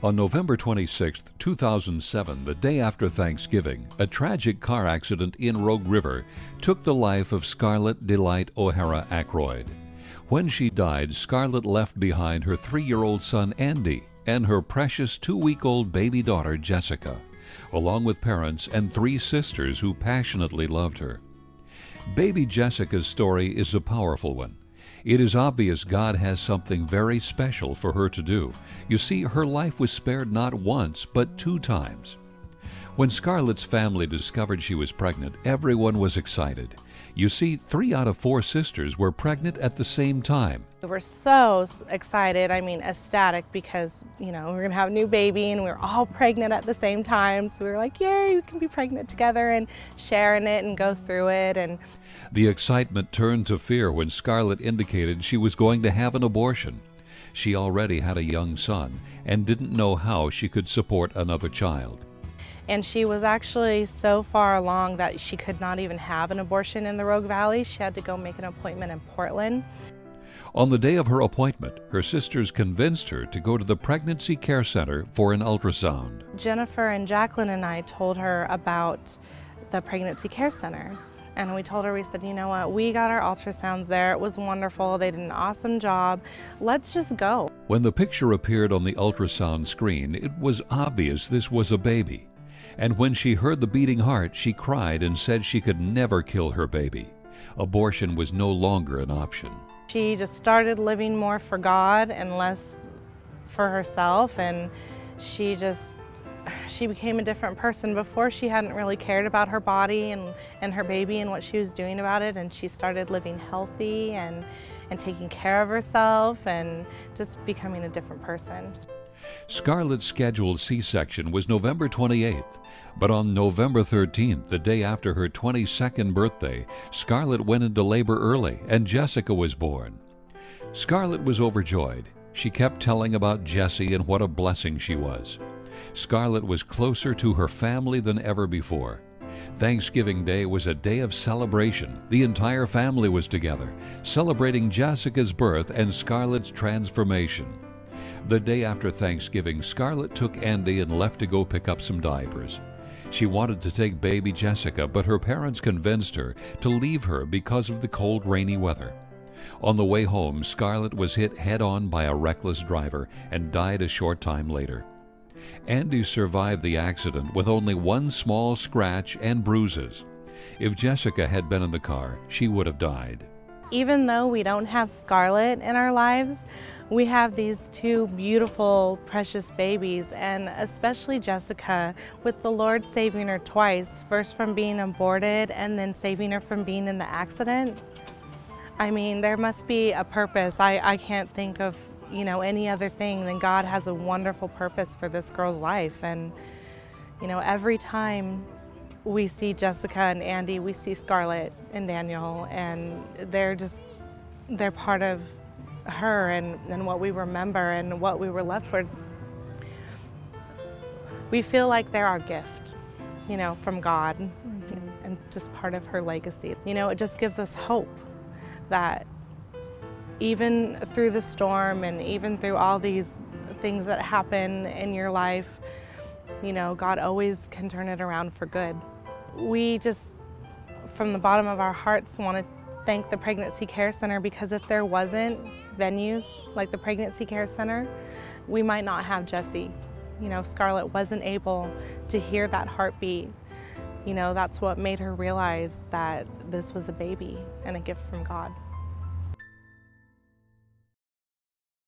On November 26, 2007, the day after Thanksgiving, a tragic car accident in Rogue River took the life of Scarlett Delight O'Hara Ackroyd. When she died, Scarlett left behind her 3-year-old son Andy and her precious 2-week-old baby daughter Jessica, along with parents and 3 sisters who passionately loved her. Baby Jessica's story is a powerful one. It is obvious God has something very special for her to do. You see, her life was spared not once, but 2 times. When Scarlett's family discovered she was pregnant, everyone was excited. You see, 3 out of 4 sisters were pregnant at the same time. We were so excited, ecstatic, because, we're going to have a new baby and we were all pregnant at the same time. So we were like, yay, we can be pregnant together and sharing it and go through it. And the excitement turned to fear when Scarlett indicated she was going to have an abortion. She already had a young son and didn't know how she could support another child. And she was actually so far along that she could not even have an abortion in the Rogue Valley. She had to go make an appointment in Portland. On the day of her appointment, her sisters convinced her to go to the Pregnancy Care Center for an ultrasound. Jennifer and Jacqueline and I told her about the Pregnancy Care Center. And we told her, we said, you know what, we got our ultrasounds there. It was wonderful. They did an awesome job. Let's just go. When the picture appeared on the ultrasound screen, it was obvious this was a baby. And when she heard the beating heart, she cried and said she could never kill her baby. Abortion was no longer an option. She just started living more for God and less for herself, and she became a different person. Before, she hadn't really cared about her body and her baby and what she was doing about it, and she started living healthy and taking care of herself and just becoming a different person. Scarlett's scheduled C-section was November 28th, but on November 13th, the day after her 22nd birthday, Scarlett went into labor early and Jessica was born. Scarlett was overjoyed. She kept telling about Jessie and what a blessing she was. Scarlett was closer to her family than ever before. Thanksgiving Day was a day of celebration. The entire family was together, celebrating Jessica's birth and Scarlett's transformation. The day after Thanksgiving, Scarlett took Andy and left to go pick up some diapers. She wanted to take baby Jessica, but her parents convinced her to leave her because of the cold, rainy weather. On the way home, Scarlett was hit head-on by a reckless driver and died a short time later. Andy survived the accident with only 1 small scratch and bruises. If Jessica had been in the car, she would have died. Even though we don't have Scarlett in our lives, we have these 2 beautiful, precious babies, and especially Jessica, with the Lord saving her twice, first from being aborted and then saving her from being in the accident. There must be a purpose. I can't think of any other thing than God has a wonderful purpose for this girl's life. And every time we see Jessica and Andy, we see Scarlett and Daniel, and they're part of her and what we remember and what we were left with. We feel like they're our gift, from God, and just part of her legacy. It just gives us hope that even through the storm and even through all these things that happen in your life, God always can turn it around for good. We just, from the bottom of our hearts, want to thank the Pregnancy Care Center, because if there wasn't venues like the Pregnancy Care Center, we might not have Jessie. Scarlett wasn't able to hear that heartbeat. That's what made her realize that this was a baby and a gift from God.